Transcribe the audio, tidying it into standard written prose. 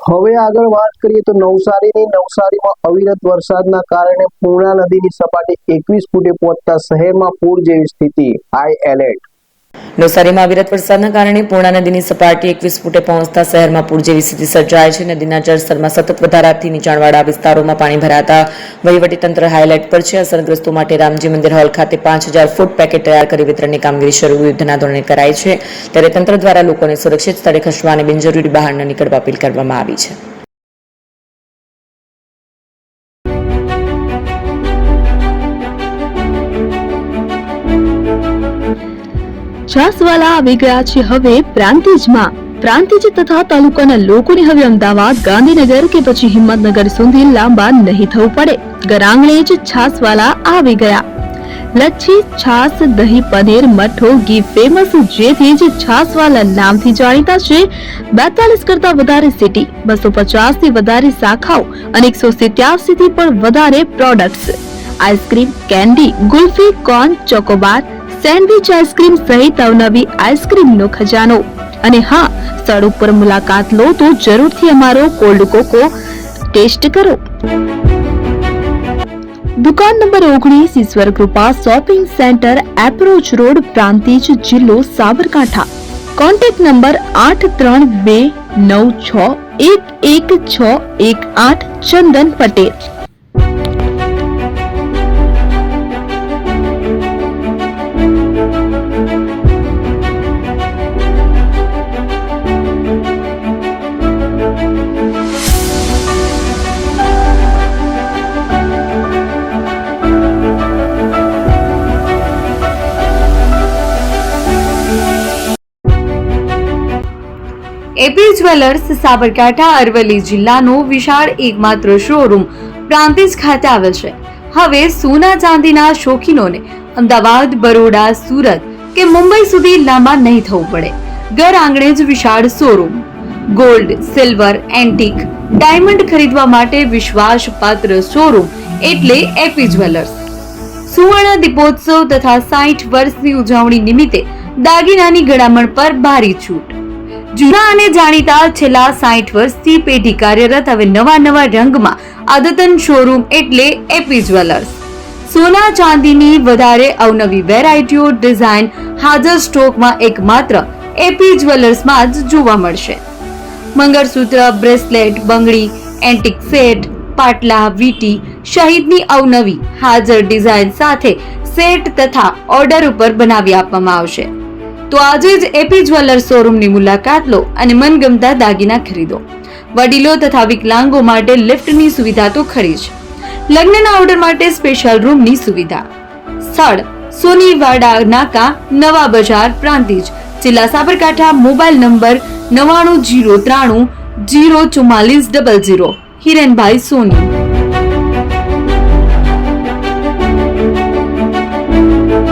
હવે આગળ વાત કરીએ તો નવસારીમાં અવિરત વરસાદના કારણે પૂર્ણા નદીની સપાટી 21 ફૂટે પહોંચતા શહેરમાં પૂર જેવી સ્થિતિ, હાઈ એલર્ટ। નવસારીમાં અવિરત વરસાદના કારણે પૂર્ણા નદીની સપાટી 21 ફૂટે પહોંચતા શહેરમાં પૂર જેવી સ્થિતિ સર્જાય છે। નદીના જળસ્તરમાં સતત વધારાથી નીચાણવાળા વિસ્તારોમાં પાણી ભરાતા વહીવટીતંત્ર હાઈલાઇટ પર છે। અસરગ્રસ્તો માટે રામજી મંદિર હોલ ખાતે 5000 ફૂટ પેકેટ તૈયાર કરી વિતરણની કામગીરી શરૂ યુદ્ધના ધોરણે કરાઈ છે। ત્યારે તંત્ર દ્વારા લોકોને સુરક્ષિત સ્થળે ખસવા અને બિનજરૂરી બહાર ન નીકળવા અપીલ કરવામાં આવી છે। છાસવાલા આવી ગયા છે હવે પ્રાંતિજમાં। પ્રાંતિજ તથા તાલુકાના લોકોને હવે અમદાવાદ, ગાંધીનગર કે પછી હિંમતનગર સુધી લાંબા નહીં થવું પડે। ઘર આંગણે જ છાસવાલા આવી ગયા। લચ્છી, છાસ, દહીં, પનીર, મઠ્ઠો, ઘી ફેમસ, જેથી જ છાસવાલા નામથી જાણીતા છે। 42 કરતા વધારે સિટી, 250 થી વધારે શાખાઓ અને 187 થી પણ વધારે products. Ice cream, candy, kulfi, corn, Chocobar, sandwich ice cream સહિત અવનવી આઈસ્ક્રીમનો ખજાનો। અને હા, સ્થળ ઉપર મુલાકાત લો તો જરૂરથી અમારો કોલ્ડ કોકો ટેસ્ટ કરો। દુકાન number 19, Ishwar Krupa shopping centre, approach road, Prantij, જિલ્લો Sabarkantha. Contact number 8326111618 Chandan Patel. AP jewellers Sabarkantha Aravalli જિલ્લાનો વિશાળ એકમાત્ર શોરૂમ પ્રાંતિજ ખાતે આવેલ છે। હવે સોના ચાંદીના શોખીનોને અમદાવાદ, બરોડા, સુરત કે મુંબઈ સુધી લાંબા નહીં થવું પડે। ઘર આંગણે જ વિશાળ showroom. Gold, silver, antique, diamond ખરીદવા માટે વિશ્વાસપાત્ર શોરૂમ એટલે એપી જ્વેલર્સ। સુવર્ણ દીપોત્સવ તથા 60 વર્ષની ઉજવણી નિમિત્તે દાગીનાની ગળામણ પર ભારી છૂટ। જૂના અને જાણીતા છેલ્લા 60 વર્ષથી પેઢી કાર્યરત હવે નવા રંગમાં અદ્યતન શોરૂમ એટલે એપી જ્વેલર્સ। સોના ચાંદીની વધારે અવનવી વેરાયટીઓ, ડિઝાઇન હાજર સ્ટોકમાં એકમાત્ર એપી જ્વેલર્સમાં જ જોવા મળશે। મંગળસૂત્ર, બ્રેસલેટ, બંગડી, એન્ટિક સેટ, પાટલા, વીટી સહિતની અવનવી હાજર ડિઝાઇન સાથે સેટ તથા ઓર્ડર ઉપર બનાવી આપવામાં આવશે। તો આજે જ એપી જ્વેલર્સ શોરૂમની મુલાકાત લો અને મનગમતા દાગીના ખરીદો। વડીલો તથા વિકલાંગો માટે લિફ્ટની સુવિધા તો ખરી જ, લગ્નના ઓર્ડર માટે સ્પેશિયલ રૂમની સુવિધા। સ્થળ સોનીવાડા નાકા, નવા બજાર, પ્રાંતિજ, જિલ્લા સાબરકાંઠા। Mobile number 9903304400। હિરેનભાઈ સોની।